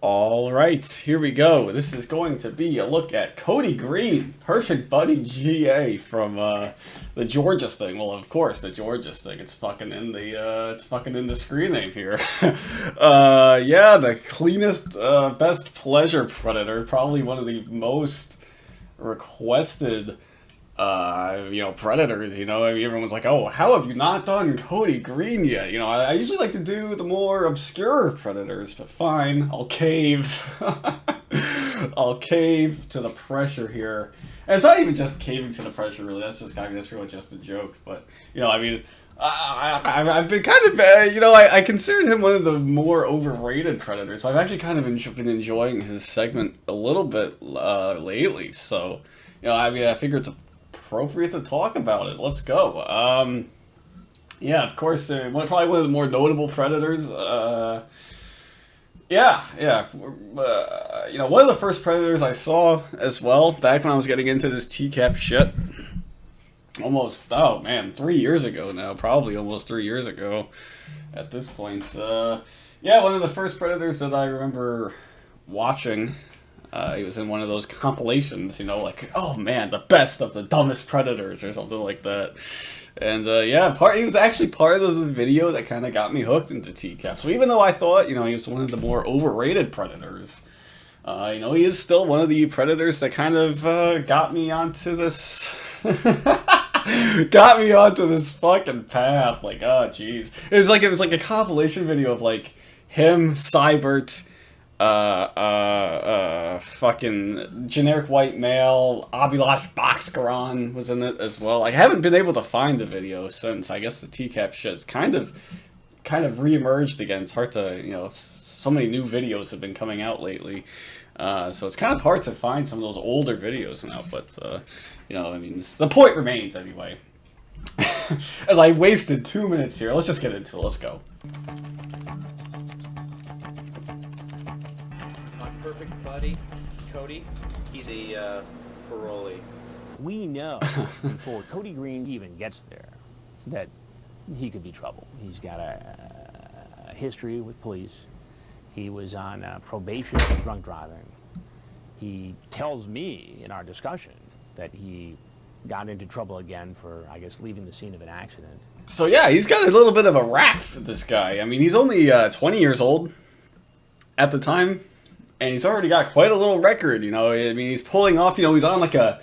All right, here we go. This is going to be a look at Cody Green, Perfect Buddy GA from the Georgia thing. Well, of course, the Georgia thing. It's fucking in the screen name here. Yeah, the cleanest, best pleasure predator. Probably one of the most requested predators, I mean, everyone's like, oh, how have you not done Cody Green yet? I usually like to do the more obscure predators, but fine, I'll cave. I'll cave to the pressure here. And it's not even just caving to the pressure, really. That's really just a joke. But, I mean, I've been kind of, I considered him one of the more overrated predators. But I've actually kind of been enjoying his segment a little bit lately. So, I mean, I figure it's appropriate to talk about it. Let's go. Yeah, of course, probably one of the more notable predators. One of the first predators I saw as well, back when I was getting into this TCAP shit. Oh man, 3 years ago now. Probably almost 3 years ago at this point. One of the first predators that I remember watching. He was in one of those compilations, like, oh man, the best of the dumbest predators or something like that. And he was actually part of the video that kind of got me hooked into TCAP. So even though I thought, he was one of the more overrated predators, he is still one of the predators that kind of got me onto this, got me onto this fucking path. Like, oh jeez, it was like a compilation video of like him, Cybert, fucking generic white male, Abhilash Bhaskaran was in it as well. I haven't been able to find the video since. I guess the TCAP shit's kind of re-emerged again. It's hard to, so many new videos have been coming out lately. So it's kind of hard to find some of those older videos now, but, I mean, the point remains anyway. As I wasted 2 minutes here, let's just get into it. Let's go. Perfect buddy, Cody, he's a parolee. We know before Cody Green even gets there that he could be trouble. He's got a history with police. He was on probation for drunk driving. He tells me in our discussion that he got into trouble again for, I guess, leaving the scene of an accident. So yeah, he's got a little bit of a rap, this guy. I mean, he's only 20 years old at the time. And he's already got quite a little record, I mean, he's pulling off, he's on like a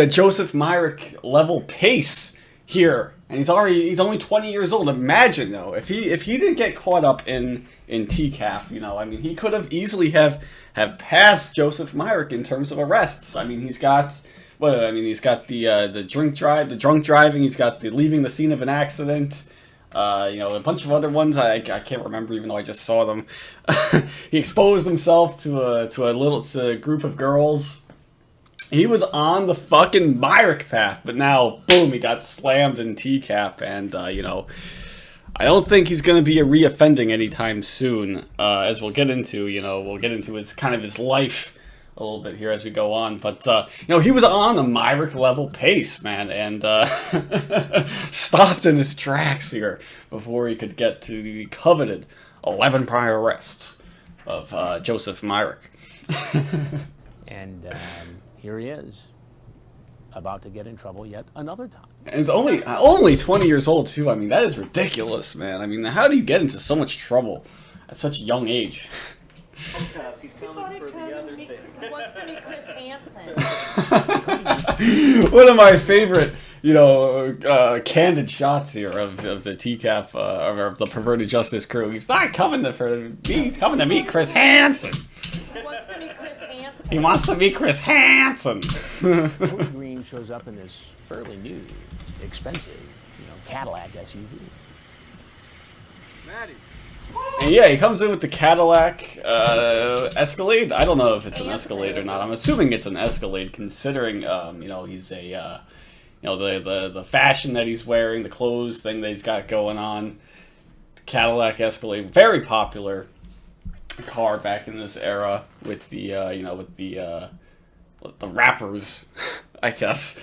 Joseph Myrick level pace here. And he's only 20 years old. Imagine though, if he didn't get caught up in TCAP, I mean, he could have easily have passed Joseph Myrick in terms of arrests. I mean, he's got the drunk driving, he's got the leaving the scene of an accident. A bunch of other ones I can't remember, even though I just saw them. He exposed himself to a group of girls. He was on the fucking Myrick path, but now, boom, he got slammed in TCAP, and I don't think he's going to be reoffending anytime soon. As we'll get into, his life a little bit here as we go on, but he was on a Myrick level pace, man, and stopped in his tracks here before he could get to the coveted 11 prior arrests of Joseph Myrick. And here he is, about to get in trouble yet another time. And he's only 20 years old too. I mean, that is ridiculous, man. I mean, how do you get into so much trouble at such a young age? He's coming for the other thing. He wants to meet Chris Hansen. One of my favorite, candid shots here of the TCAP, of the perverted justice crew. He's not coming for me. He's coming to meet Chris Hansen. He wants to meet Chris Hansen. He wants to meet Chris Hansen. Cody Green shows up in this fairly new, expensive, Cadillac SUV. Maddie. And yeah, he comes in with the Cadillac Escalade. I don't know if it's an Escalade or not. I'm assuming it's an Escalade, considering he's a the fashion that he's wearing, the clothes thing that he's got going on. The Cadillac Escalade, very popular car back in this era with the rappers, I guess.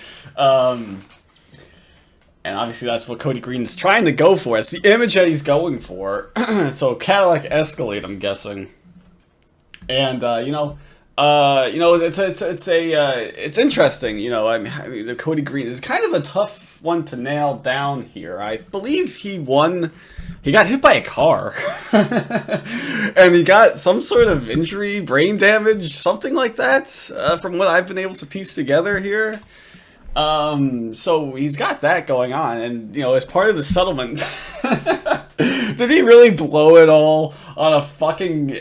And obviously that's what Cody Green is trying to go for. It's the image that he's going for. So Cadillac Escalade, I'm guessing. And it's interesting. The Cody Green is kind of a tough one to nail down here. I believe he won. He got hit by a car, and he got some sort of injury, brain damage, something like that, from what I've been able to piece together here. So he's got that going on, and as part of the settlement, did he really blow it all on a fucking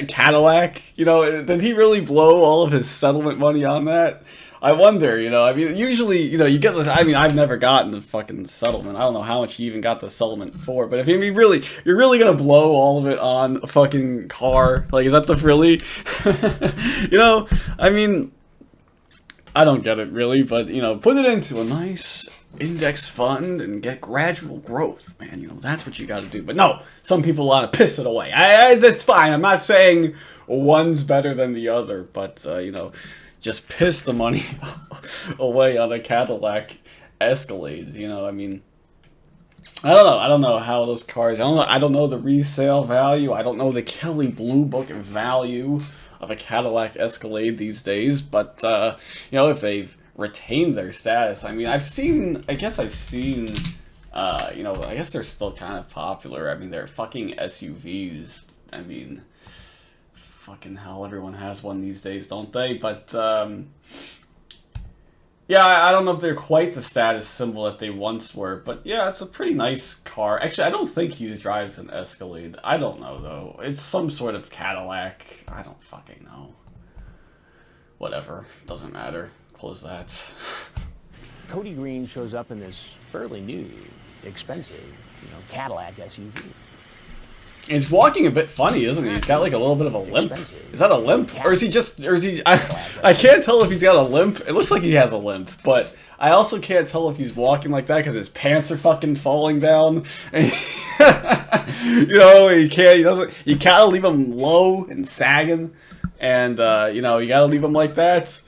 Cadillac? Did he really blow all of his settlement money on that? I wonder, usually, you get this. I mean, I've never gotten the fucking settlement. I don't know how much you even got the settlement for, but if you're really gonna blow all of it on a fucking car, like, is that the really? I mean, I don't get it really, but put it into a nice index fund and get gradual growth, man. That's what you got to do. But no, some people want to piss it away. It's fine. I'm not saying one's better than the other, but just piss the money away on a Cadillac Escalade. I mean, I don't know. I don't know how those cars. I don't know the resale value. I don't know the Kelley Blue Book value of a Cadillac Escalade these days. But if they've retained their status, I mean, I guess they're still kind of popular. I mean, they're fucking SUVs. I mean, fucking hell, everyone has one these days, don't they? But yeah, I don't know if they're quite the status symbol that they once were, but yeah, it's a pretty nice car. Actually, I don't think he drives an Escalade. I don't know, though. It's some sort of Cadillac. I don't fucking know. Whatever. Doesn't matter. Close that. Cody Green shows up in this fairly new, expensive, Cadillac SUV. He's walking a bit funny, isn't he? He's got like a little bit of a limp. Is that a limp? Or is he I can't tell if he's got a limp. It looks like he has a limp, but I also can't tell if he's walking like that because his pants are fucking falling down. And you gotta leave him low and sagging. And, you gotta leave him like that.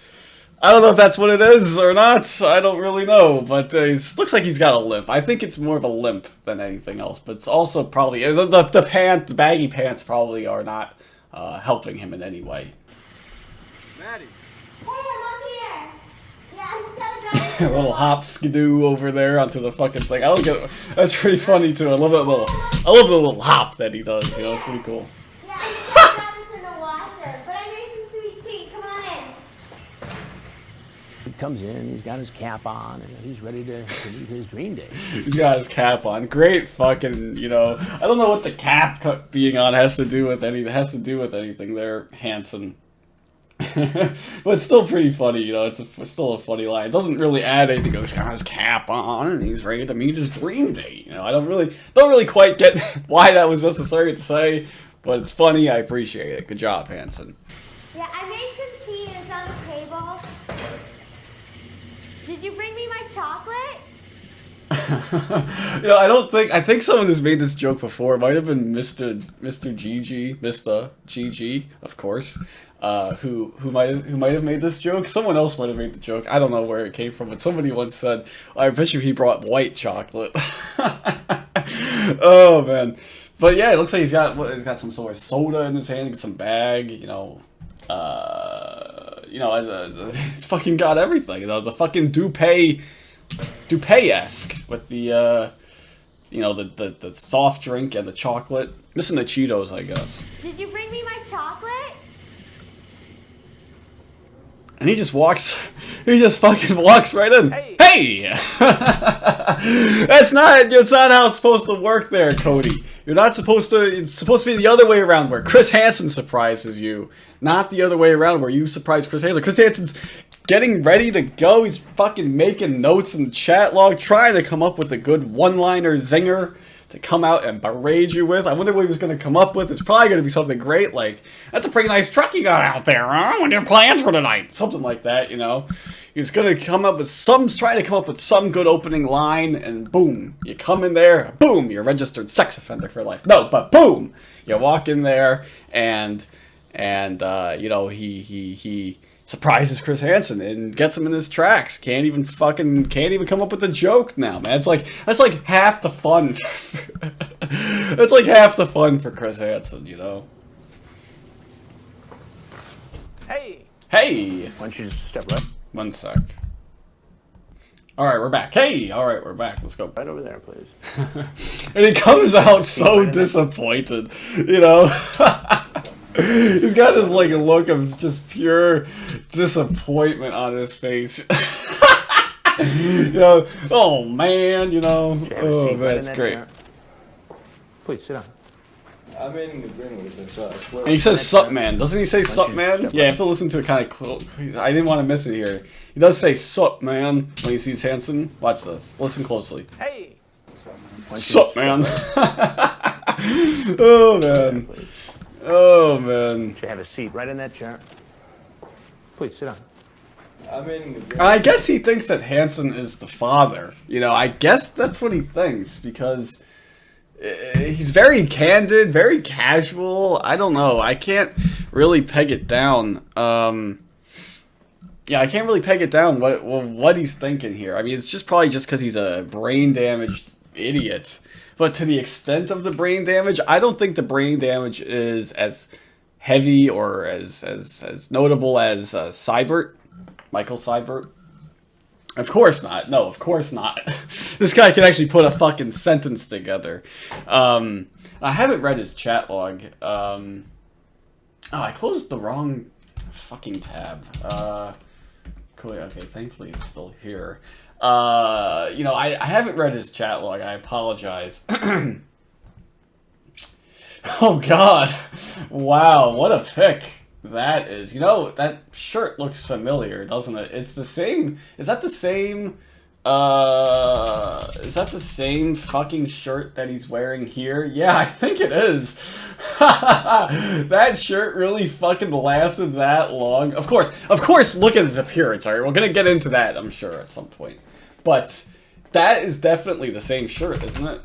I don't know if that's what it is or not. I don't really know, but looks like he's got a limp. I think it's more of a limp than anything else, but it's also probably the baggy pants probably are not helping him in any way. Maddie. Hey, I'm up here. Yeah, I just gotta drive. A little hop skidoo over there onto the fucking thing. I don't get. That's pretty funny too. I love that little. I love the little hop that he does. It's pretty cool. Yeah, I just gotta grab this in the washer, but I made some sweet tea. Come on in. He comes in, he's got his cap on, and he's ready to meet his dream date. He's got his cap on. Great fucking, I don't know what the cap being on has to do with anything there, Hanson. But it's still pretty funny, it's still a funny line. It doesn't really add anything. He's got his cap on, and he's ready to meet his dream date. I don't really quite get why that was necessary to say, but it's funny. I appreciate it. Good job, Hanson. Yeah, I made some tea and it's on the table. Did you bring me my chocolate? I think someone has made this joke before. It might have been Mr. GG, of course, who might have made this joke. Someone else might have made the joke. I don't know where it came from, but somebody once said, I bet you he brought white chocolate. Oh, man. But yeah, it looks like he's got some sort of soda in his hand, some bag, he's fucking got everything. The fucking Dupay-esque with the the soft drink and the chocolate. Missing the Cheetos, I guess. Did you bring me my chocolate? And he just fucking walks right in. Hey! That's not how it's supposed to work there, Cody. It's supposed to be the other way around, where Chris Hansen surprises you. Not the other way around, where you surprise Chris Hansen. Chris Hansen's getting ready to go. He's fucking making notes in the chat log, trying to come up with a good one-liner zinger to come out and berate you with. I wonder what he was going to come up with. It's probably going to be something great, like, that's a pretty nice truck you got out there, huh? What are your plans for tonight? Something like that, He's going to try to come up with some good opening line, and boom, you come in there, boom, you're a registered sex offender for life. No, but boom, you walk in there, and he surprises Chris Hansen and gets him in his tracks. Can't even come up with a joke now, man. That's like half the fun. That's like half the fun for Chris Hansen, Hey! Why don't you just step right, 1 sec. Alright, we're back. Hey! Alright, we're back. Let's go. right over there, please. And he comes out so disappointed, you know? He's got this, like, look of just pure disappointment on his face. You know, oh, man, you know. Should have a Oh, seat man, right in it's that great. chair. Please, sit down. I'm in agreement with him, so I swear. And he says "sup man," doesn't he say don't "sup you man"? step Yeah, you have to listen to it kind of cool. I didn't want to miss it here. He does say "sup man" when he sees Hanson. Watch this. Listen closely. Hey! Why don't you "Sup step man." right Oh there, man. please. Oh man. Should have a seat right in that chair. Please, sit down. I'm in agreement. And I guess he thinks that Hanson is the father. You know, I guess that's what he thinks because he's very candid, very casual. I don't know. I can't really peg it down. Yeah, I can't really peg it down what he's thinking here. I mean, it's just probably just because he's a brain damaged idiot. But to the extent of the brain damage, I don't think the brain damage is as heavy or as notable as Seibert, Michael Seibert. Of course not. No, of course not. This guy can actually put a fucking sentence together. I haven't read his chat log. Oh, I closed the wrong fucking tab. Cool. Okay, thankfully it's still here. You know, I haven't read his chat log. I apologize. Oh, God. Wow, what a pick that is. You know, that shirt looks familiar, doesn't it? It's the same... Is that the same... Is that the same fucking shirt that he's wearing here? Yeah, I think it is. That shirt really fucking lasted that long. Of course, look at his appearance, alright? We're gonna get into that, I'm sure, at some point. But that is definitely the same shirt, isn't it?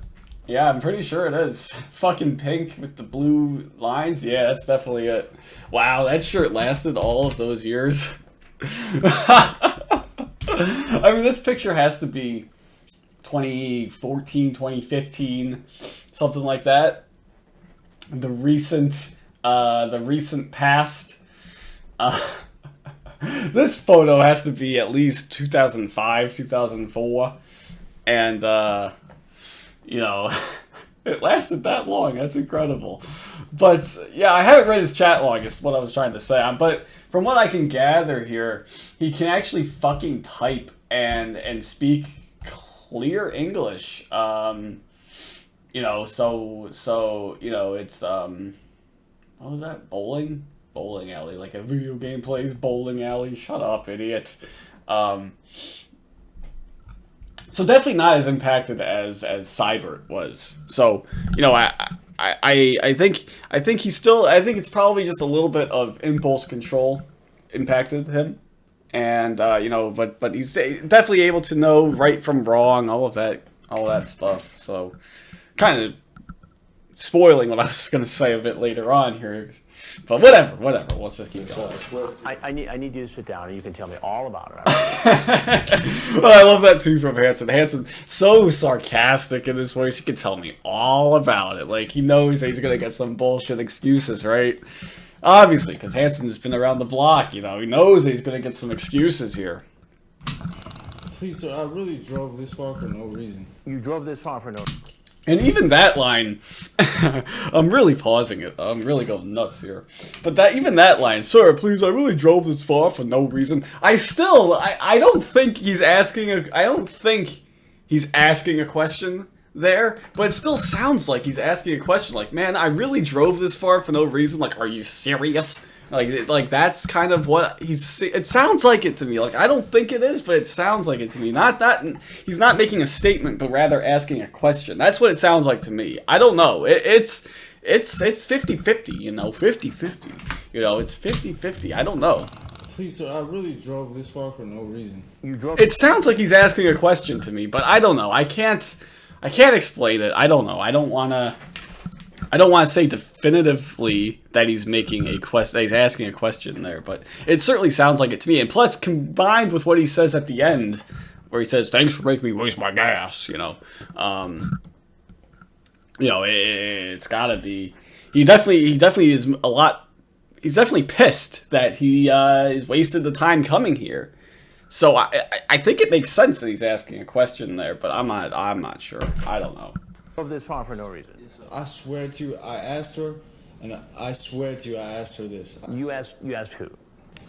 Yeah, I'm pretty sure it is. Fucking pink with the blue lines. Yeah, that's definitely it. Wow, that shirt lasted all of those years. I mean, this picture has to be 2014, 2015, something like that. The recent past. This photo has to be at least 2005, 2004, and you know, it lasted that long. That's incredible. But yeah, I haven't read his chat log, is what I was trying to say. But from what I can gather here, he can actually fucking type and speak clear English. You know, so you know, it's what was that? Bowling alley, like a video game plays bowling alley. Shut up, idiot. So definitely not as impacted as Seibert was. So, you know, I think he's still, I think it's probably just a little bit of impulse control impacted him. And you know, but he's definitely able to know right from wrong, all that stuff. So kind of spoiling what I was going to say a bit later on here. But whatever. Let's just keep going. I need you to sit down and you can tell me all about it. Well, I love that too from Hanson. Hanson, so sarcastic in his voice. You can tell me all about it. Like, he knows he's going to get some bullshit excuses, right? Obviously, because Hanson's been around the block, you know. He knows he's going to get some excuses here. Please, sir, I really drove this far for no reason. You drove this far for no... And even that line, I'm really pausing it. I'm really going nuts here. But even that line, sir, please, I really drove this far for no reason. I don't think he's asking a question there, but it still sounds like he's asking a question. Like, man, I really drove this far for no reason. Like, are you serious? Like that's kind of what it sounds like it to me. Like, I don't think it is, but it sounds like it to me. Not that he's not making a statement, but rather asking a question. That's what it sounds like to me. I don't know. It's 50-50, you know, 50-50. You know, it's 50-50. I don't know. Please, sir, I really drove this far for no reason. You drove... It sounds like he's asking a question to me, but I don't know. I can't explain it. I don't know. I don't want to say definitively that he's making a that he's asking a question there, but it certainly sounds like it to me. And plus, combined with what he says at the end, where he says, "Thanks for making me waste my gas," you know, it's gotta be. He definitely is a lot. he's definitely pissed that he is wasted the time coming here. So I think it makes sense that he's asking a question there, but I'm not sure. I don't know. Drove this far for no reason. I swear to you, I asked her, and I swear to you, I asked her this. You asked who?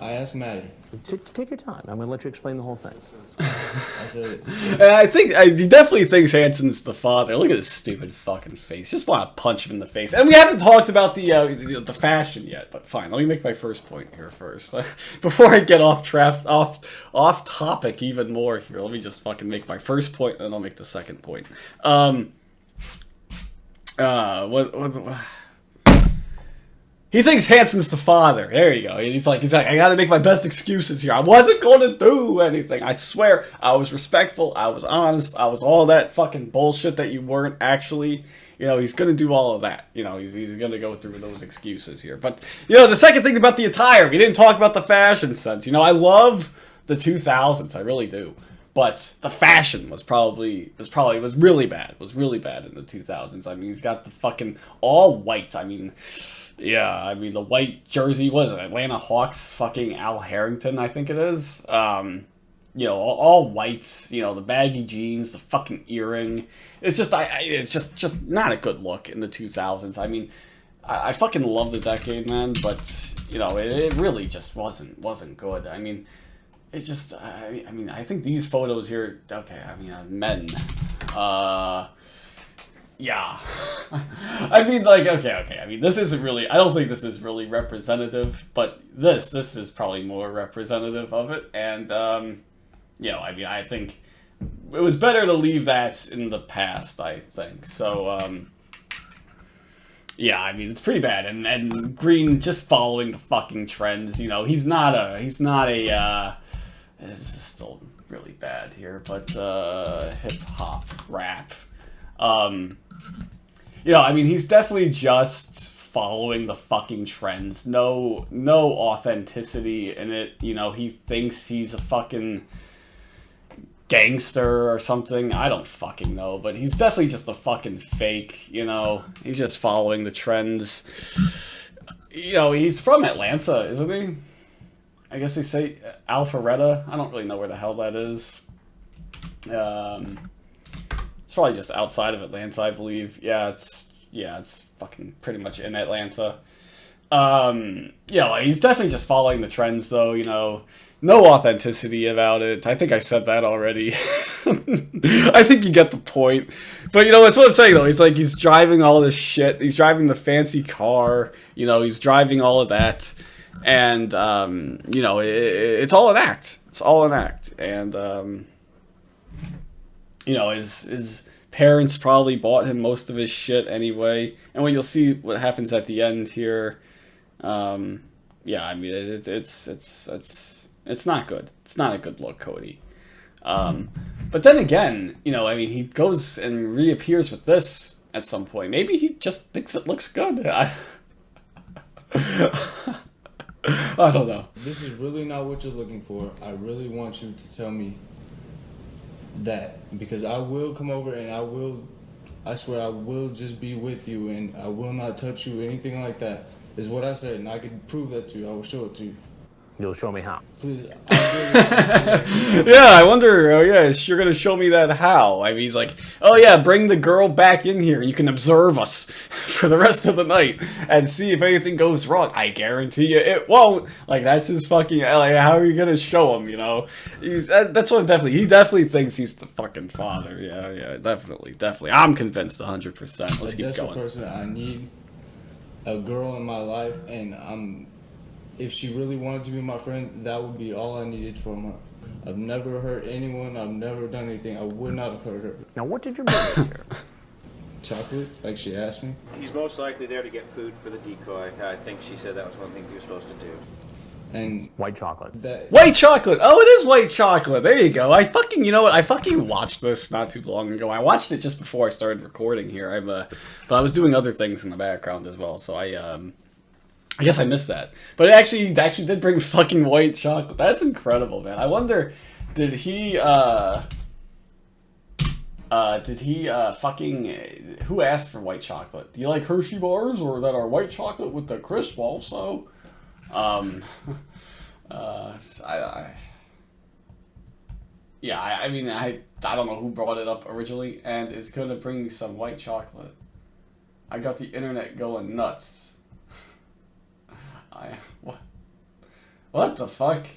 I asked Maddie. Take your time. I'm going to let you explain the whole thing. I said, And I think he definitely thinks Hanson's the father. Look at his stupid fucking face. Just want to punch him in the face. And we haven't talked about the fashion yet, but fine. Let me make my first point here first before I get off topic even more here. Let me just fucking make my first point, and then I'll make the second point. He thinks Hanson's the father. There you go. He's like, I gotta make my best excuses here. I wasn't gonna do anything. I swear, I was respectful. I was honest. I was all that fucking bullshit that you weren't actually. You know, he's gonna do all of that. You know, he's gonna go through those excuses here. But you know, the second thing about the attire, we didn't talk about the fashion sense. You know, I love the 2000s. I really do. But the fashion was really bad. Was really bad in the 2000s. I mean, he's got the fucking all white. I mean. Yeah, I mean, the white jersey, was it Atlanta Hawks fucking Al Harrington, I think it is. You know, all white, you know, the baggy jeans, the fucking earring. It's just, it's just not a good look in the 2000s. I mean, I fucking love the decade, man, but, you know, it really just wasn't good. I mean, it just, I mean, I think these photos here, okay, I mean, men, yeah. I mean, like, okay. I mean, this isn't really, I don't think this is really representative, but this is probably more representative of it. And, you know, I mean, I think it was better to leave that in the past, I think. So, yeah, I mean, it's pretty bad. And Green just following the fucking trends, you know, he's not a, this is still really bad here, but, hip-hop, rap, you know, I mean, he's definitely just following the fucking trends. No authenticity in it. You know, he thinks he's a fucking gangster or something. I don't fucking know, but he's definitely just a fucking fake, you know. He's just following the trends. You know, he's from Atlanta, isn't he? I guess they say Alpharetta. I don't really know where the hell that is. It's probably just outside of Atlanta, I believe. Yeah, it's fucking pretty much in Atlanta. You know, he's definitely just following the trends, though, you know. No authenticity about it. I think I said that already. I think you get the point. But, you know, that's what I'm saying, though. He's driving all this shit. He's driving the fancy car. You know, he's driving all of that. And, you know, it's all an act. It's all an act. And, you know, his parents probably bought him most of his shit anyway. And when you'll see what happens at the end here, yeah, I mean, it's not good. It's not a good look, Cody. But then again, you know, I mean, he goes and reappears with this at some point. Maybe he just thinks it looks good. I don't know. this is really not what you're looking for. I really want you to tell me that, because I will come over and I swear I will just be with you and I will not touch you, anything like that, is what I said, and I can prove that to you. I will show it to you. You'll show me how. Please. I really Yeah, I wonder, oh yeah, you're gonna show me that how? I mean, he's like, oh yeah, bring the girl back in here, you can observe us for the rest of the night and see if anything goes wrong. I guarantee you it won't. Like, that's his fucking, like, how are you gonna show him, you know? That's what he definitely thinks he's the fucking father. Yeah, definitely. I'm convinced 100%. Let's keep desperate going. person. I need a girl in my life, and if she really wanted to be my friend, that would be all I needed from her. I've never hurt anyone. I've never done anything. I would not have hurt her. Now, what did you bring here? Chocolate, like she asked me. He's most likely there to get food for the decoy. I think she said that was one of the things he was supposed to do. And White chocolate. that White chocolate! Oh, it is white chocolate! There you go. You know what? I fucking watched this not too long ago. I watched it just before I started recording here. But I was doing other things in the background as well, so I guess I missed that. But it actually did bring fucking white chocolate. That's incredible, man. I wonder, did he fucking, who asked for white chocolate? Do you like Hershey bars, or that are white chocolate with the crisp also? Um, I mean, I don't know who brought it up originally, and it's gonna bring me some white chocolate. I got the internet going nuts. What the fuck?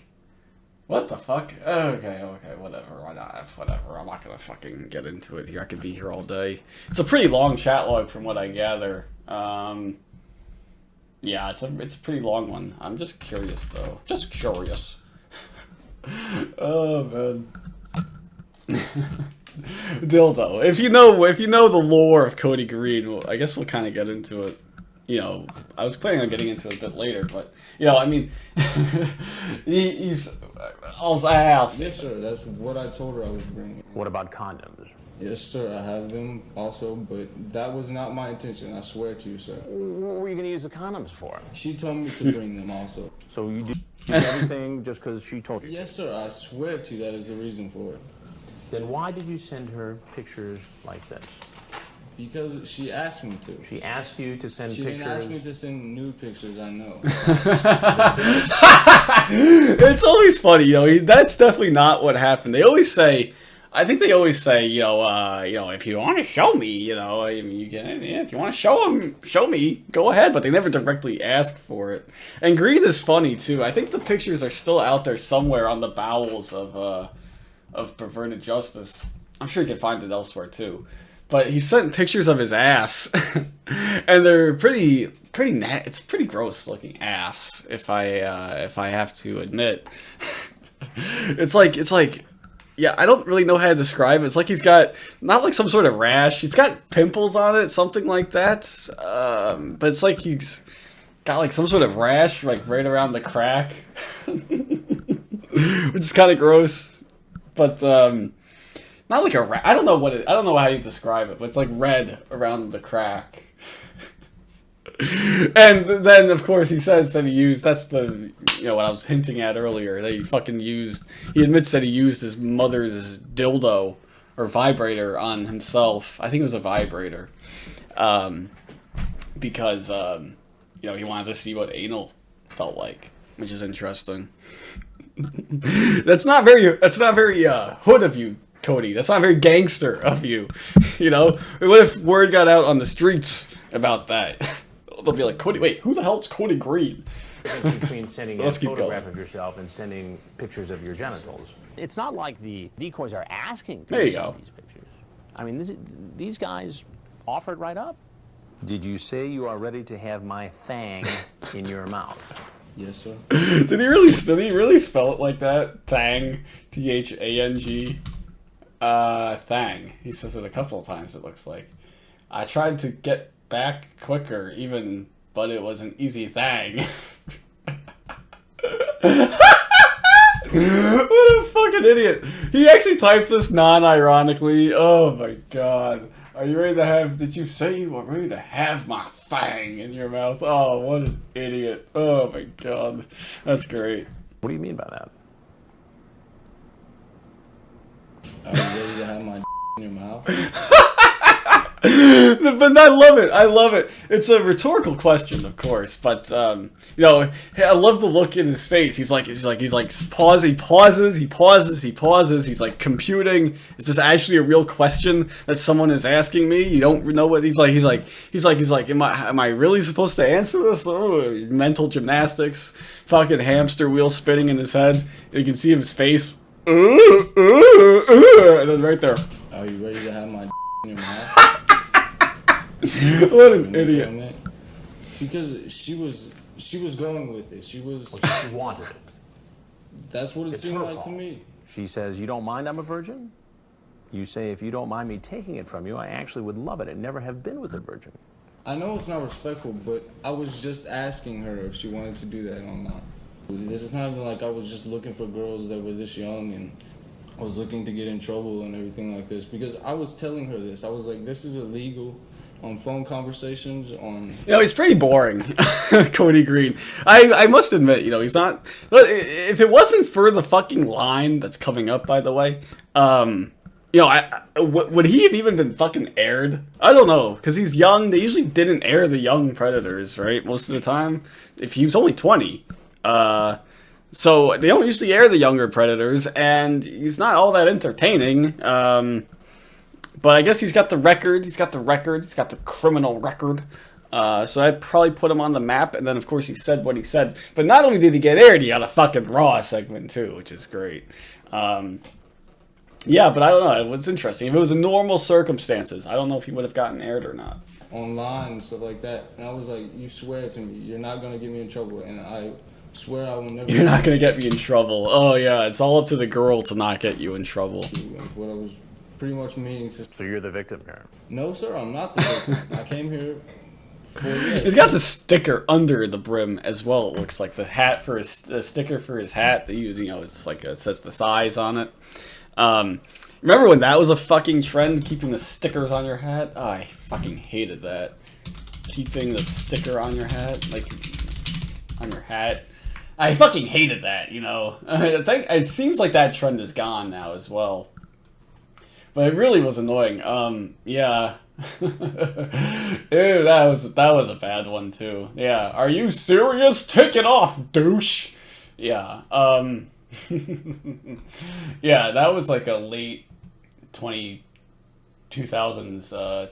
What the fuck? Okay, whatever. Why not? Whatever. I'm not gonna fucking get into it here. I could be here all day. It's a pretty long chat log from what I gather. Yeah, it's a pretty long one. I'm just curious though. Just curious. Oh man. Dildo. If you know the lore of Cody Green, well, I guess we'll kind of get into it. You know, I was planning on getting into it a bit later, but you know, I mean, he's. I'll ask. Yes, sir. That's what I told her I was bringing. What about condoms? Yes, sir. I have them also, but that was not my intention. I swear to you, sir. What were you going to use the condoms for? She told me to bring them also. So you do everything just because she told you? Yes, sir. I swear to you that is the reason for it. Then why did you send her pictures like this? Because she asked me to. She asked you to send She pictures. didn't ask me to send nude pictures, I know. It's always funny, you know. That's definitely not what happened. They always say, I think they always say, you know, if you want to show me, you know, I mean, you can. Yeah, if you want to show me, go ahead. But they never directly ask for it. And Green is funny too. I think the pictures are still out there somewhere on the bowels of Perverted Justice. I'm sure you can find it elsewhere too. But he sent pictures of his ass, and they're pretty it's pretty gross looking ass, if I have to admit. It's like, yeah, I don't really know how to describe it. It's like he's got not like some sort of rash. He's got pimples on it, something like that. But it's like he's got like some sort of rash, like right around the crack, which is kind of gross. But not like a I don't know how you describe it, but it's like red around the crack. And then of course he says that he used, that's the, you know, what I was hinting at earlier, that he admits that he used his mother's dildo or vibrator on himself. I think it was a vibrator. Because you know, he wanted to see what anal felt like, which is interesting. That's not very hood of you, Cody. That's not very gangster of you. You know, what if word got out on the streets about that? They'll be like, Cody, wait, who the hell is Cody Green? Between sending a photograph of yourself and sending pictures of your genitals. It's not like the decoys are asking to send these pictures. I mean, these guys offered right up. Did you say you are ready to have my thang in your mouth? Yes, sir. Did he really spell it like that? Thang. Thang. Thang. He says it a couple of times, it looks like. I tried to get back quicker, but it was an easy thang. What a fucking idiot. He actually typed this non-ironically. Oh my god. Are you ready to have, did you say you were ready to have my fang in your mouth? Oh, what an idiot. Oh my god. That's great. What do you mean by that? Are you ready to have my in your mouth? But I love it. I love it. It's a rhetorical question, of course, but you know, I love the look in his face. He's like pause. He pauses. He's like computing. Is this actually a real question that someone is asking me? You don't know what he's like. He's like. Am I really supposed to answer this? Oh, mental gymnastics. Fucking hamster wheel spinning in his head. You can see his face. And then right there. Are you ready to have my in your mouth? What an idiot. Because she was going with it. She wanted it. That's what it seemed like to me. She says, you don't mind I'm a virgin? You say, if you don't mind me taking it from you, I actually would love it and never have been with a virgin. I know it's not respectful, but I was just asking her if she wanted to do that or not. This is not even like I was just looking for girls that were this young and I was looking to get in trouble and everything like this. Because I was telling her this. I was like, this is illegal. On phone conversations, on... You know, he's pretty boring, Cody Green. I must admit, you know, he's not... If it wasn't for the fucking line that's coming up, by the way, you know, would he have even been fucking aired? I don't know, because he's young. They usually didn't air the young Predators, right, most of the time. If he was only 20, So they don't usually air the younger Predators, and he's not all that entertaining. But I guess he's got the record. He's got the criminal record. So I'd probably put him on the map. And then, of course, he said what he said. But not only did he get aired, he got a fucking Raw segment, too, which is great. Yeah, but I don't know. It was interesting. If it was in normal circumstances, I don't know if he would have gotten aired or not. Online and stuff like that. And I was like, you swear to me, you're not going to get me in trouble. And I swear I will never... You're not going to get me in trouble. Oh, yeah. It's all up to the girl to not get you in trouble. What I was pretty much meaning to... So you're the victim here? No, sir, I'm not the victim. I came here for you. He's got the sticker under the brim as well. It looks like the hat for his sticker for his hat. You know, it's like it says the size on it. Remember when that was a fucking trend, keeping the stickers on your hat? Oh, I fucking hated that. Keeping the sticker on your hat, like on your hat. I fucking hated that. You know, I think it seems like that trend is gone now as well. But it really was annoying. Yeah. Ew, that was a bad one too. Yeah. Are you serious? Take it off, douche. Yeah. Yeah, that was like a late 2000s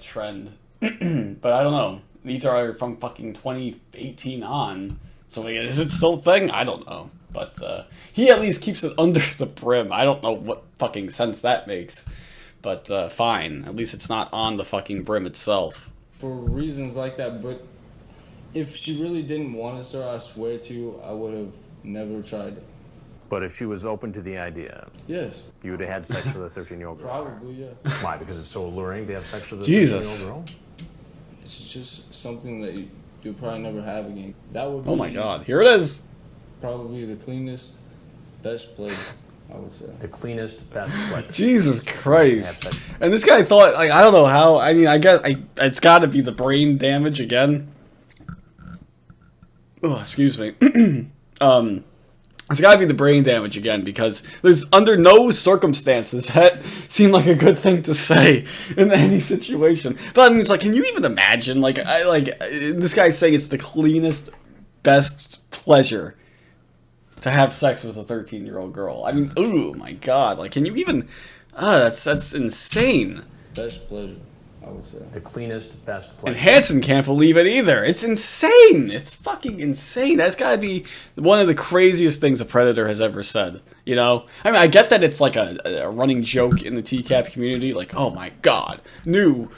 trend. But I don't know. These are from fucking 2018 on. So is it still a thing? I don't know. But he at least keeps it under the brim. I don't know what fucking sense that makes. But fine. At least it's not on the fucking brim itself. For reasons like that, but if she really didn't want it, sir, I swear to you, I would have never tried it. But if she was open to the idea, Yes. you would have had sex with a 13-year-old girl? Probably, yeah. Why? Because it's so alluring to have sex with a Jesus. 13-year-old girl? It's just something that you'll probably never have again. That would be Oh my god. Here it is. probably the cleanest, best play, I would say. The cleanest, best pleasure. Jesus Christ. And this guy thought, like, I don't know how. I mean, I guess it's got to be the brain damage again. Oh, excuse me. It's got to be the brain damage again, because there's under no circumstances that seem like a good thing to say in any situation. But I mean, it's like, can you even imagine? Like, this guy's saying it's the cleanest, best pleasure to have sex with a 13-year-old girl. I mean, oh my god! Like, can you even? That's insane. Best pleasure, I would say. The cleanest, best And pleasure. Hansen can't believe it either. It's insane. It's fucking insane. That's got to be one of the craziest things a Predator has ever said. You know? I mean, I get that it's like a running joke in the TCAP community. Like, oh my god, new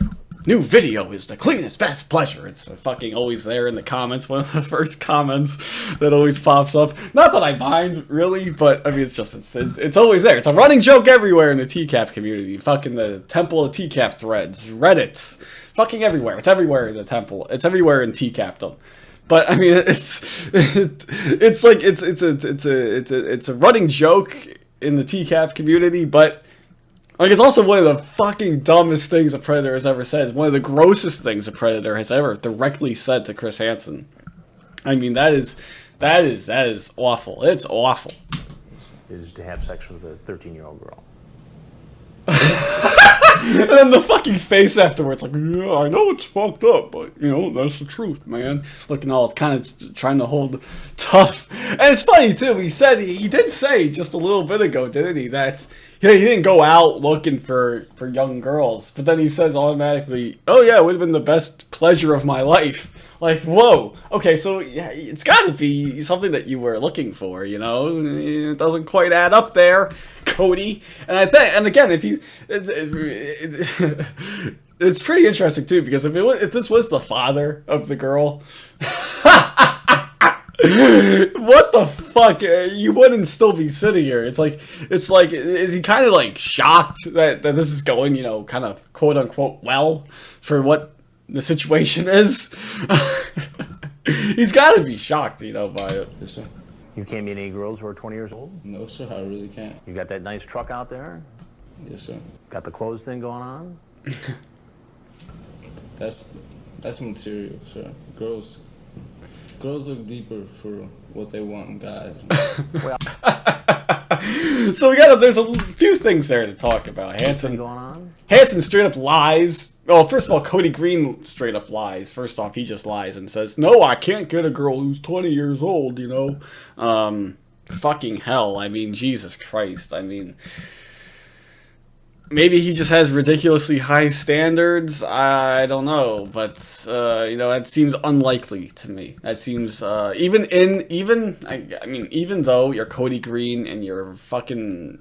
video is the cleanest, best pleasure. It's fucking always there in the comments. One of the first comments that always pops up. Not that I mind, really, but I mean, it's always there. It's a running joke everywhere in the TCAP community. Fucking the Temple of TCAP threads, Reddit, fucking everywhere. It's everywhere in the Temple. It's everywhere in TCAPdom. But I mean, it's like it's a running joke in the TCAP community, but. Like, it's also one of the fucking dumbest things a Predator has ever said. It's one of the grossest things a Predator has ever directly said to Chris Hansen. I mean, that is awful. It's awful. Is to have sex with a 13-year-old girl. And then the fucking face afterwards, like, yeah, I know it's fucked up, but, you know, that's the truth, man. Looking all kind of trying to hold tough. And it's funny, too, he did say just a little bit ago, didn't he, that he didn't go out looking for young girls, but then he says automatically, oh yeah, it would have been the best pleasure of my life. Like, whoa. Okay, so yeah, it's got to be something that you were looking for, you know? It doesn't quite add up there, Cody. And I think, and again, if you, it's pretty interesting too, because if this was the father of the girl, what the fuck? You wouldn't still be sitting here. It's like, is he kind of like shocked that this is going, you know, kind of quote unquote well for what the situation is? He's got to be shocked, you know, by it. Yes, sir. You can't meet any girls who are 20 years old? No, sir, I really can't. You got that nice truck out there? Yes, sir. Got the clothes thing going on? That's material, sir. Girls look deeper for what they want in guys. So there's a few things there to talk about. Thing going on? Hansen straight up lies Well, first of all, Cody Green straight up lies. First off, he just lies and says, "No, I can't get a girl who's 20 years old." Fucking hell. I mean, Jesus Christ. I mean, maybe he just has ridiculously high standards. I don't know, but that seems unlikely to me. That seems even though you're Cody Green and you're fucking,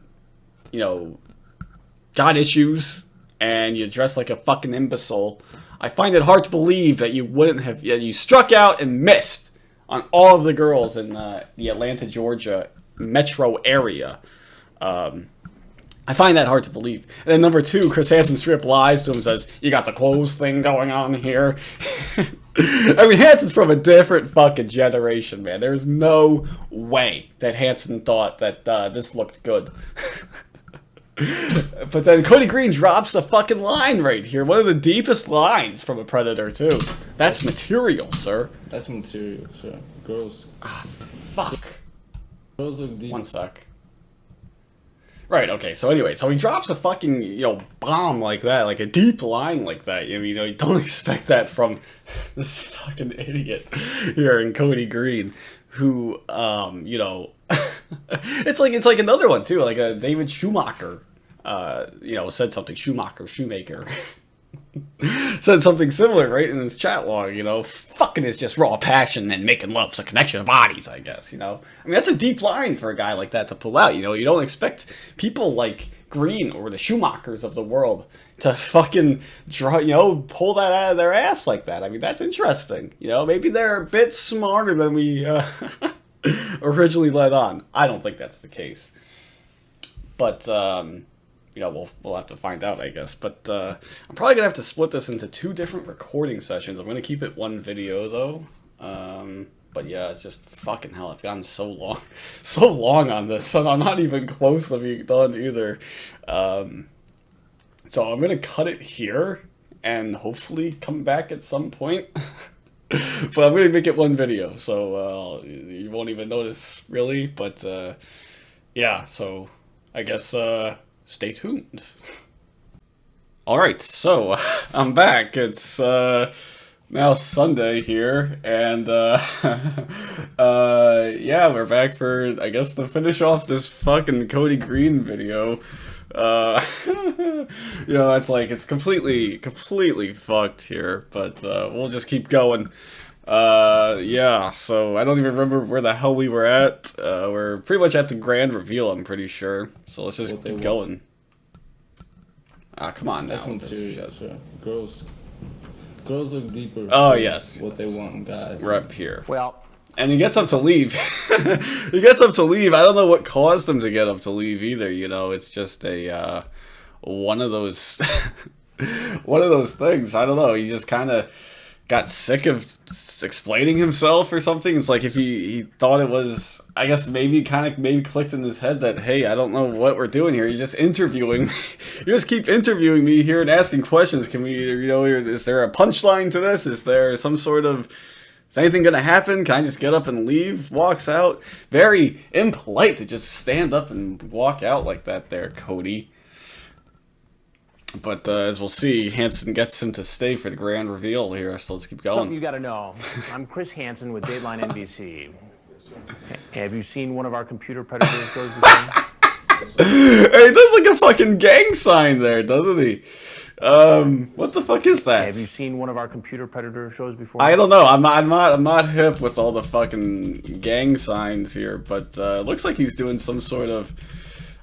got issues and you dress like a fucking imbecile, I find it hard to believe that you wouldn't have. Yeah, you struck out and missed on all of the girls in the Atlanta, Georgia metro area. I find that hard to believe. And then number two, Chris Hansen straight up lies to him and says, "You got the clothes thing going on here." I mean, Hansen's from a different fucking generation, man. There's no way that Hansen thought that this looked good. But then Cody Green drops a fucking line right here. One of the deepest lines from a Predator, too. That's material, sir. That's material, sir. Girls. Ah, fuck. Girls look deep. One sec. Right, okay, so anyway, so he drops a fucking, bomb like that, like a deep line like that. You don't expect that from this fucking idiot here in Cody Green, who, it's like another one too, like a David Schumacher, said something, Shoemaker, said something similar, right, in his chat log, fucking is just raw passion and making love's a connection of bodies, I guess, I mean, that's a deep line for a guy like that to pull out, you don't expect people like Green or the Schumachers of the world to fucking pull that out of their ass like that. I mean, that's interesting, maybe they're a bit smarter than we, originally let on. I don't think that's the case. But, we'll have to find out, I guess. But I'm probably going to have to split this into 2 different recording sessions. I'm going to keep it one video, though. But yeah, it's just fucking hell. I've gotten so long on this, and I'm not even close to being done either. So I'm going to cut it here and hopefully come back at some point. But I'm going to make it one video, so you won't even notice, really. But, yeah, so I guess stay tuned. Alright, so I'm back. It's now Sunday here, and yeah, we're back for, I guess, to finish off this fucking Cody Green video. It's completely fucked here, but we'll just keep going. Yeah, so I don't even remember where the hell we were at. We're pretty much at the grand reveal, I'm pretty sure. So let's just keep going. Ah, come on now. That's material, sir. Girls look deeper. Oh, yes. What they want in guys. We're up here. Well, and he gets up to leave. He gets up to leave. I don't know what caused him to get up to leave either, It's just a, one of those things. I don't know. He just kind of got sick of explaining himself or something. It's like if he thought it was, I guess maybe clicked in his head that, hey, I don't know what we're doing here. You're just interviewing me. You just keep interviewing me here and asking questions. Can we, is there a punchline to this? Is there some sort of, is anything going to happen? Can I just get up and leave? Walks out. Very impolite to just stand up and walk out like that there, Cody. But as we'll see, Hansen gets him to stay for the grand reveal here, so let's keep going. Something you got to know. I'm Chris Hansen with Dateline NBC. Have you seen one of our computer predator shows before? Hey, he does like a fucking gang sign there, doesn't he? What the fuck is that? Have you seen one of our computer predator shows before? I don't know. I'm not hip with all the fucking gang signs here, but looks like he's doing some sort of.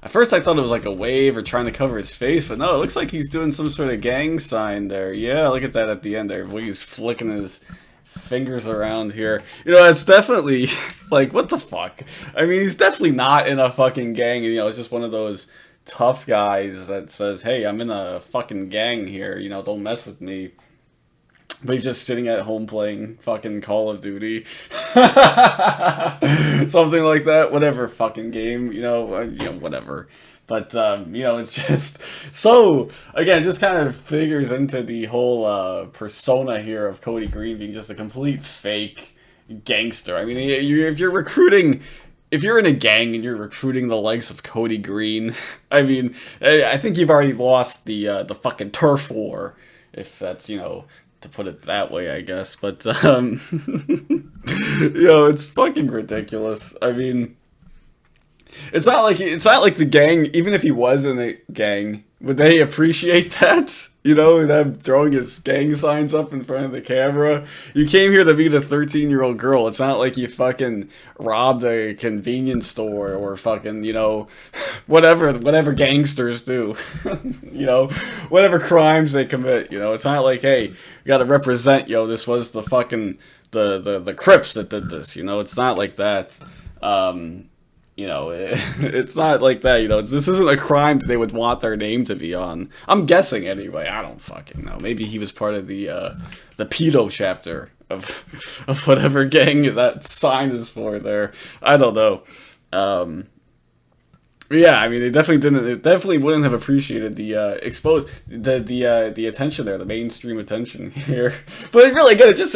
At first I thought it was like a wave or trying to cover his face, but no, it looks like he's doing some sort of gang sign there. Yeah, look at that at the end there. He's flicking his fingers around here. It's definitely, like, what the fuck? I mean, he's definitely not in a fucking gang, and, it's just one of those tough guys that says, hey, I'm in a fucking gang here, don't mess with me. But he's just sitting at home playing fucking Call of Duty. Something like that. Whatever fucking game, whatever. But, it's just so, again, it just kind of figures into the whole persona here of Cody Green being just a complete fake gangster. I mean, if you're in a gang and you're recruiting the likes of Cody Green, I mean, I think you've already lost the fucking turf war. if that's, you know, to put it that way, I guess. But you know, it's fucking ridiculous. I mean, it's not like the gang. Even if he was in a gang, would they appreciate that? You know, them throwing his gang signs up in front of the camera. You came here to meet a 13-year-old girl. It's not like you fucking robbed a convenience store or fucking, you know, whatever gangsters do. You know, whatever crimes they commit. You know, it's not like, hey, you gotta represent. Yo, this was the fucking the Crips that did this. You know, it's not like that. You know, it's not like that, you know, this isn't a crime that they would want their name to be on. I'm guessing anyway, I don't fucking know. Maybe he was part of the pedo chapter of whatever gang that sign is for there. I don't know. Yeah, I mean, they definitely wouldn't have appreciated the the attention there, the mainstream attention here. But really, it just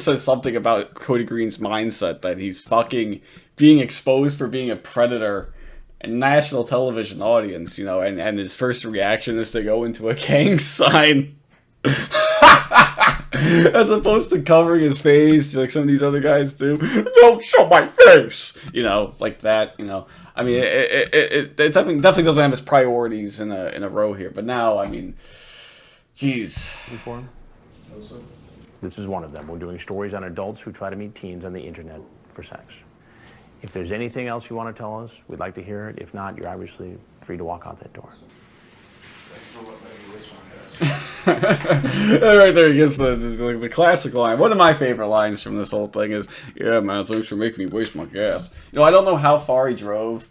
says something about Cody Green's mindset, that he's fucking being exposed for being a predator and national television audience, you know, and his first reaction is to go into a gang sign. As opposed to covering his face like some of these other guys do. Don't show my face! You know, like that, you know. I mean, it definitely doesn't have its priorities in a row here. But now, I mean, jeez. Before him? This is one of them. We're doing stories on adults who try to meet teens on the internet for sex. If there's anything else you want to tell us, we'd like to hear it. If not, you're obviously free to walk out that door. Right there, he gets the classic line. One of my favorite lines from this whole thing is, "Yeah, man, thanks for making me waste my gas." You know, I don't know how far he drove.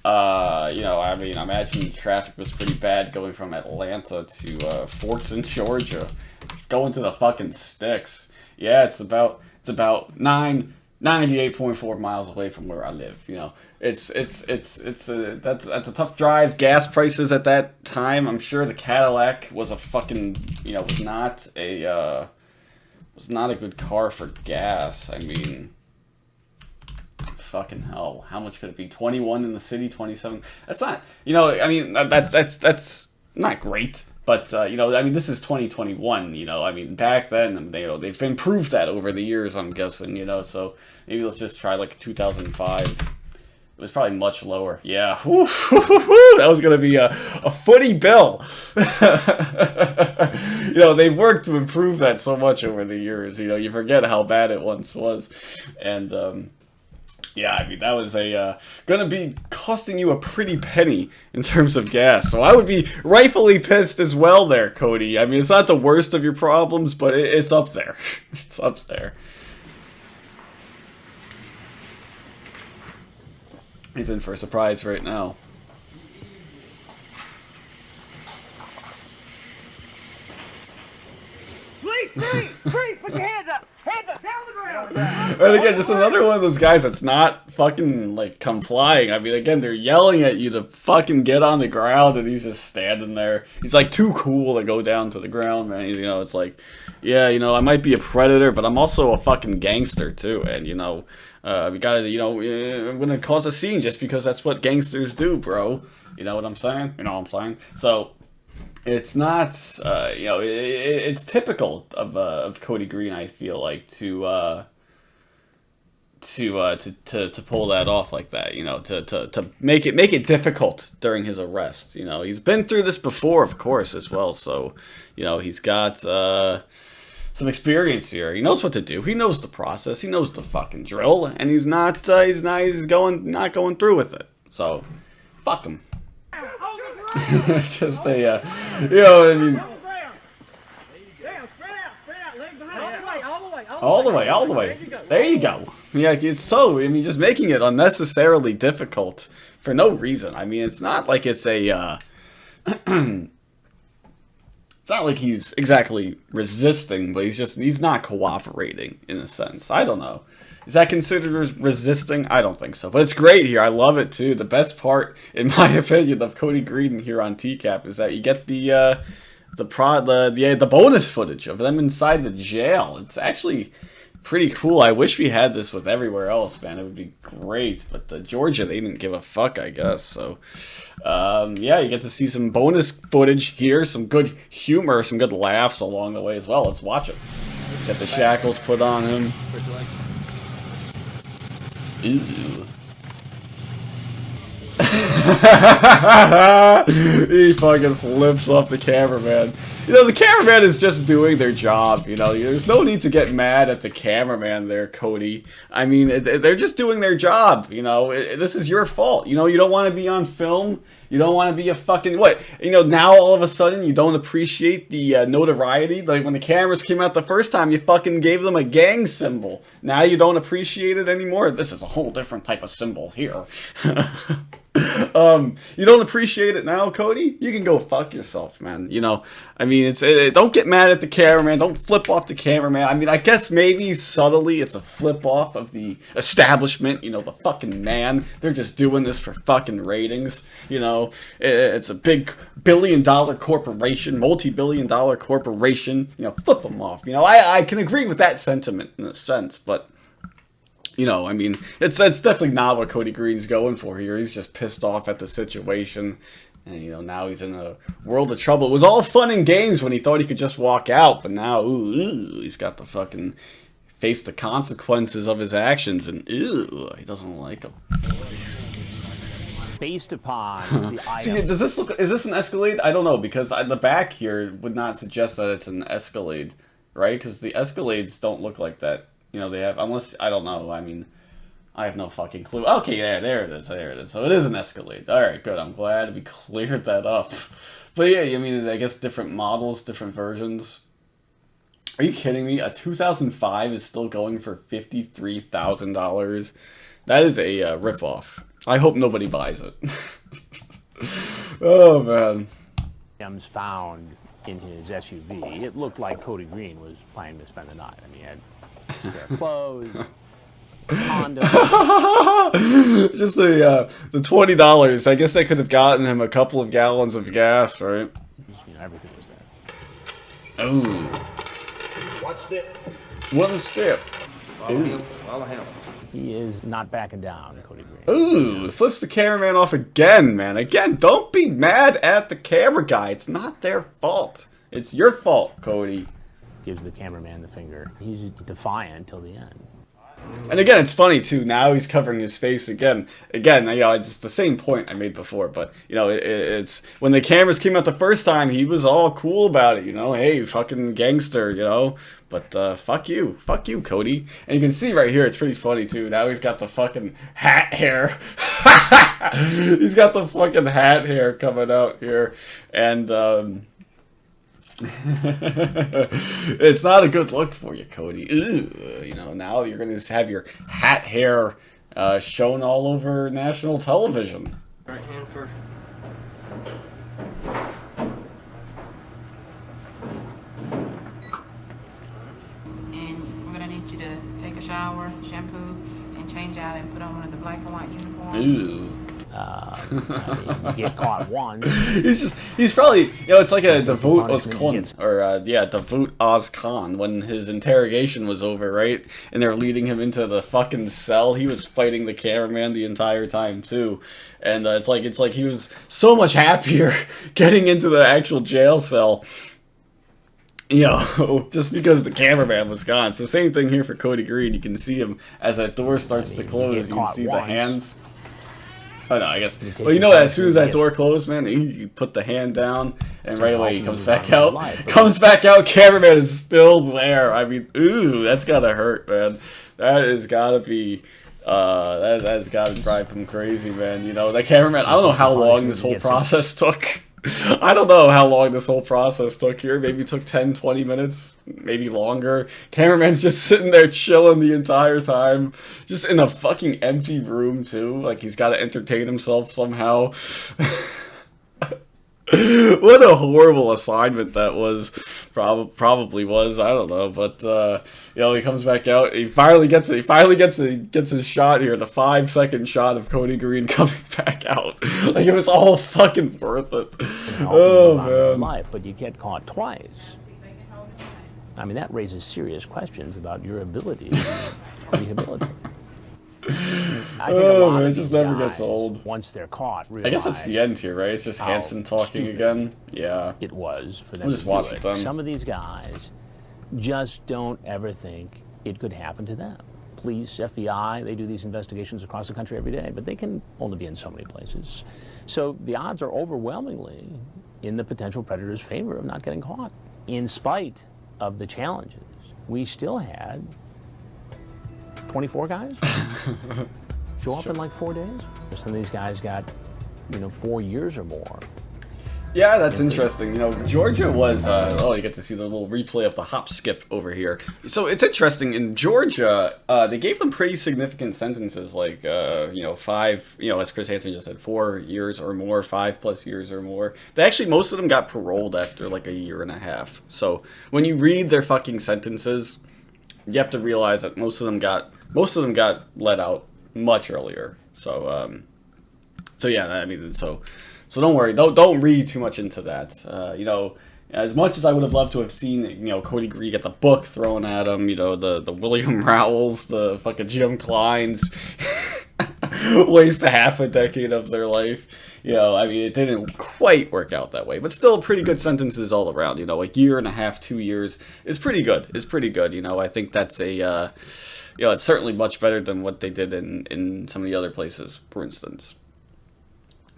You know, I mean, I imagine traffic was pretty bad going from Atlanta to Fortson, Georgia, going to the fucking sticks. Yeah, it's about 98.4 miles away from where I live. You know, that's a tough drive. Gas prices at that time, I'm sure the Cadillac was a fucking, you know, was not a good car for gas. I mean, fucking hell, how much could it be? 21 in the city, 27. That's not, you know, I mean, that's not great. But, you know, I mean, this is 2021, you know, I mean, back then, you know, they've improved that over the years, I'm guessing, you know, so maybe let's just try, like, 2005. It was probably much lower. Yeah, that was going to be a footy bill. You know, they've worked to improve that so much over the years, you know, you forget how bad it once was, and, yeah, I mean, that was gonna be costing you a pretty penny in terms of gas. So I would be rightfully pissed as well there, Cody. I mean, it's not the worst of your problems, but it's up there. It's up there. He's in for a surprise right now. Freeze! Put your hands up! Hands up! Down the ground! And again, just another one of those guys that's not fucking, like, complying. I mean, again, they're yelling at you to fucking get on the ground, and he's just standing there. He's, like, too cool to go down to the ground, man. You know, it's like, yeah, you know, I might be a predator, but I'm also a fucking gangster, too. And, you know, we gotta, you know, I'm gonna cause a scene just because that's what gangsters do, bro. You know what I'm saying? You know what I'm saying? So, it's not, you know, it's typical of Cody Green, I feel like, to pull that off like that, you know, to make it difficult during his arrest. You know, he's been through this before, of course, as well. So, you know, he's got some experience here. He knows what to do. He knows the process. He knows the fucking drill, and he's not going through with it. So, fuck him. Just a, you know, I mean, all the way. There you go. Yeah, it's so, I mean, just making it unnecessarily difficult for no reason. I mean, it's not like it's a, it's not like he's exactly resisting, but he's not cooperating in a sense. I don't know. Is that considered resisting? I don't think so. But it's great here. I love it, too. The best part, in my opinion, of Cody Green here on TCAP is that you get the bonus footage of them inside the jail. It's actually pretty cool. I wish we had this with everywhere else, man. It would be great. But Georgia, they didn't give a fuck, I guess. So, yeah, you get to see some bonus footage here, some good humor, some good laughs along the way as well. Let's watch it. Get the shackles put on him. Ew. He fucking flips off the cameraman. You know, the cameraman is just doing their job, you know. There's no need to get mad at the cameraman there, Cody. I mean, they're just doing their job, you know. This is your fault. You know, you don't want to be on film. You don't want to be a fucking... What? You know, now all of a sudden you don't appreciate the notoriety? Like, when the cameras came out the first time, you fucking gave them a gang symbol. Now you don't appreciate it anymore? This is a whole different type of symbol here. You don't appreciate it now, Cody? You can go fuck yourself, man. You know, I mean, don't get mad at the cameraman. Don't flip off the cameraman. I mean, I guess maybe subtly it's a flip off of the establishment, you know, the fucking man. They're just doing this for fucking ratings, you know. It's a big billion-dollar corporation, multi-billion-dollar corporation. You know, flip them off. You know, I can agree with that sentiment in a sense, but... You know, I mean, that's definitely not what Cody Green's going for here. He's just pissed off at the situation. And, you know, now he's in a world of trouble. It was all fun and games when he thought he could just walk out. But now, he's got to fucking face the consequences of his actions. And, he doesn't like them. Based upon the item. See, does this look... Is this an Escalade? I don't know, because the back here would not suggest that it's an Escalade, right? Because the Escalades don't look like that. You know, they have, unless, I don't know, I mean, I have no fucking clue. Okay, there it is, there it is. So it is an Escalade. Alright, good, I'm glad we cleared that up. But yeah, I mean, I guess different models, different versions. Are you kidding me? A 2005 is still going for $53,000. That is a ripoff. I hope nobody buys it. Oh, man. Items found in his SUV. It looked like Cody Green was planning to spend the night. I mean, he had spare clothes, condoms. Just the $20. I guess they could have gotten him a couple of gallons of gas, right? You know, everything was there. Ooh. One step. One step. Follow him. Follow him. He is not backing down, Cody Green. Ooh, flips the cameraman off again, man. Again, don't be mad at the camera guy. It's not their fault. It's your fault, Cody. Gives the cameraman the finger. He's defiant till the end. And again, it's funny too. Now he's covering his face again. Again, you know, it's the same point I made before. But you know, it's when the cameras came out the first time, he was all cool about it. You know, hey, fucking gangster. You know, but fuck you, Cody. And you can see right here, it's pretty funny too. Now he's got the fucking hat hair. He's got the fucking hat hair coming out here, and. It's not a good look for you, Cody. Ew. You know, now you're going to have your hat hair shown all over national television. Right hand for... And we're going to need you to take a shower, shampoo, and change out and put on one of the black and white uniforms. Ew. I mean, you get caught once. He's probably, you know, it's like a Davut Ozkon, or yeah, Davut Ozkon, when his interrogation was over, right? And they're leading him into the fucking cell. He was fighting the cameraman the entire time too, and it's like he was so much happier getting into the actual jail cell. You know, just because the cameraman was gone. So same thing here for Cody Green. You can see him as that door starts to close. You can see the hands. Oh no, I guess. Well, you know that as soon as that door closed, man, you put the hand down, and right away he comes back out. Comes back out, cameraman is still there. I mean, ooh, that's gotta hurt, man. That has gotta be, that has gotta drive him crazy, man. You know, that cameraman, I don't know how long this whole process took. I don't know how long this whole process took here. Maybe it took 10, 20 minutes, maybe longer. Cameraman's just sitting there chilling the entire time. Just in a fucking empty room, too. Like, he's got to entertain himself somehow. What a horrible assignment that was. Probably was. I don't know. But, you know, he comes back out. He finally gets his shot here. The 5-second shot of Cody Green coming back out. Like, it was all fucking worth it. Oh, man. Life, but you get caught twice. I mean, that raises serious questions about your ability to rehabilitate. I think a lot man, of it just these never guys, gets old. once they're caught, I guess that's the realize end here, right? It's just how Hanson talking stupid again. Yeah. it was for them We'll just to do watch it. it then. Some of these guys just don't ever think it could happen to them. Police, FBI, they do these investigations across the country every day, but they can only be in so many places. So the odds are overwhelmingly in the potential predator's favor of not getting caught. In spite of the challenges, we still had 24 guys show up in like 4 days. Some of these guys got, 4 years or more. Yeah, that's interesting. Georgia was, you get to see the little replay of the hop skip over here. So it's interesting, in Georgia, they gave them pretty significant sentences, like, 5, as Chris Hansen just said, 4 years or more, 5+ years or more. They actually, most of them got paroled after like a year and a half. So when you read their fucking sentences, you have to realize that most of them got let out much earlier. So, So don't worry, don't read too much into that. As much as I would have loved to have seen, Cody Green get the book thrown at him, the William Rowells, the fucking Jim Kleins, waste a half a decade of their life. It didn't quite work out that way, but still pretty good sentences all around. A year and a half, 2 years is pretty good. I think that's it's certainly much better than what they did in some of the other places, for instance.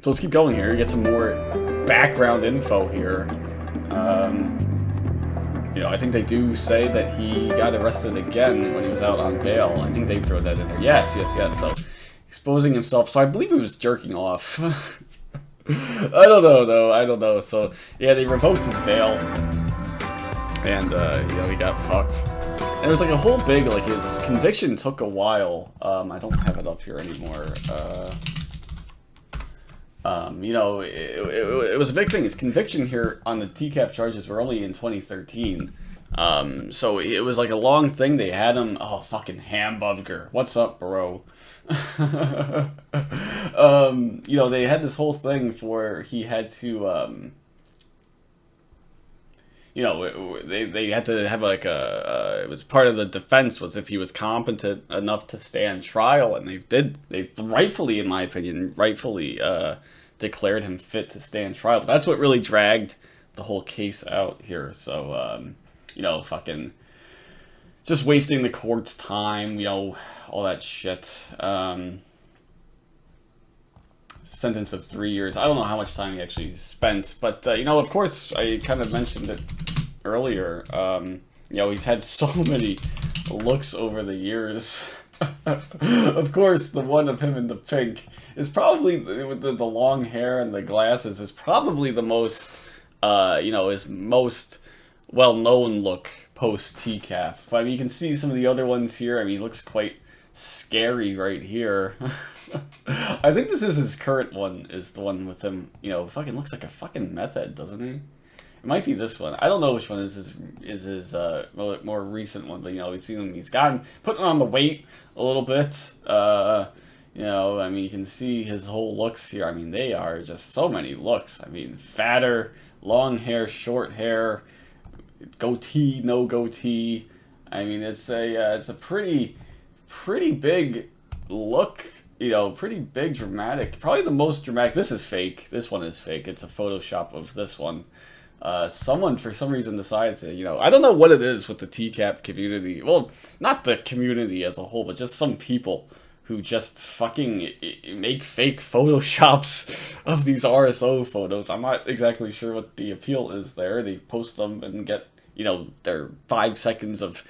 So let's keep going here. You get some more background info here. I think they do say that he got arrested again when he was out on bail. I think they throw that in there. Yes. So exposing himself. So I believe he was jerking off. I don't know though. I don't know. So yeah, they revoked his bail, and he got fucked. And it was like a whole big his conviction took a while. I don't have it up here anymore. It was a big thing. His conviction here on the TCAP charges were only in 2013. So it was like a long thing. They had him. Oh, fucking hamburger. What's up, bro? They had this whole thing for he had to, they had to have it was part of the defense was if he was competent enough to stand trial, and they rightfully, in my opinion, declared him fit to stand trial. But that's what really dragged the whole case out here. So, fucking just wasting the court's time, all that shit. Sentence of 3 years. I don't know how much time he actually spent, but of course, I kind of mentioned it earlier. He's had so many looks over the years. Of course, the one of him in the pink is probably with the long hair and the glasses is probably the most his most well-known look post TCAP. But I mean, you can see some of the other ones here. I mean, he looks quite scary right here. I think this is his current one, is the one with him, fucking looks like a fucking meth head, doesn't he? It might be this one. I don't know which one is his more recent one, but we've seen him. He's putting on the weight a little bit. You can see his whole looks here. I mean, they are just so many looks. I mean, fatter, long hair, short hair, goatee, no goatee. I mean, it's a pretty big look. Pretty big, dramatic. Probably the most dramatic. This is fake. This one is fake. It's a Photoshop of this one. Someone, for some reason, decided to, I don't know what it is with the TCAP community. Well, not the community as a whole, but just some people who just fucking make fake Photoshops of these RSO photos. I'm not exactly sure what the appeal is there. They post them and get, their 5 seconds of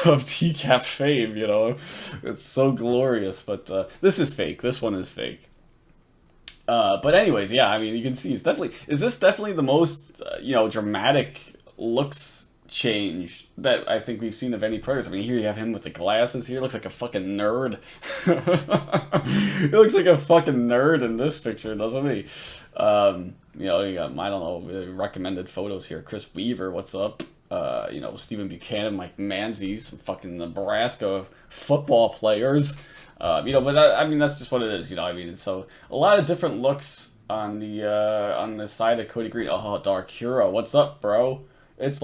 TCAP fame, It's so glorious, but this is fake. This one is fake. But anyways, yeah, I mean, you can see is this definitely the most, dramatic looks change that I think we've seen of any players. I mean, here you have him with the glasses here. Looks like a fucking nerd. He looks like a fucking nerd in this picture, doesn't he? You got, I don't know, recommended photos here. Chris Weaver, what's up? Stephen Buchanan, Mike Manzi, some fucking Nebraska football players. But that's just what it is, so a lot of different looks on the side of Cody Green. Oh, Dark Hero, what's up, bro? It's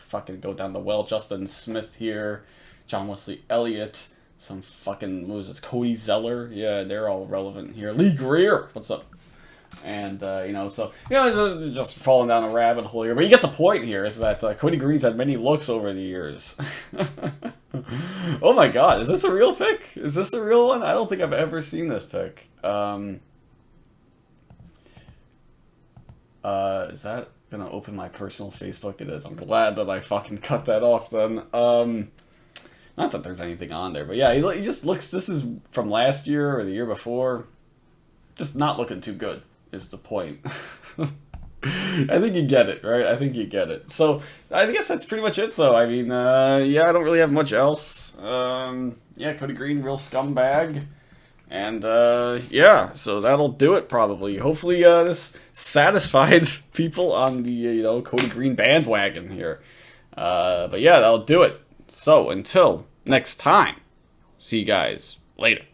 fucking go down the well. Justin Smith here, John Wesley Elliott, some fucking, what was this, Cody Zeller? Yeah, they're all relevant here. Lee Greer, what's up? And, you know, so, you know, just falling down a rabbit hole here. But you get the point here, is that Cody Green's had many looks over the years. Oh my god, is this a real pic? Is this a real one? I don't think I've ever seen this pic. Is that gonna open my personal Facebook? It is. I'm glad that I fucking cut that off then. Not that there's anything on there, but yeah, he just looks, this is from last year or the year before. Just not looking too good, is the point. I think you get it, right? I think you get it. So, I guess that's pretty much it, though. I mean, yeah, I don't really have much else. Yeah, Cody Green, real scumbag. And, yeah, so that'll do it, probably. Hopefully, this satisfied people on the, you know, Cody Green bandwagon here. But yeah, that'll do it. So, until next time, see you guys later.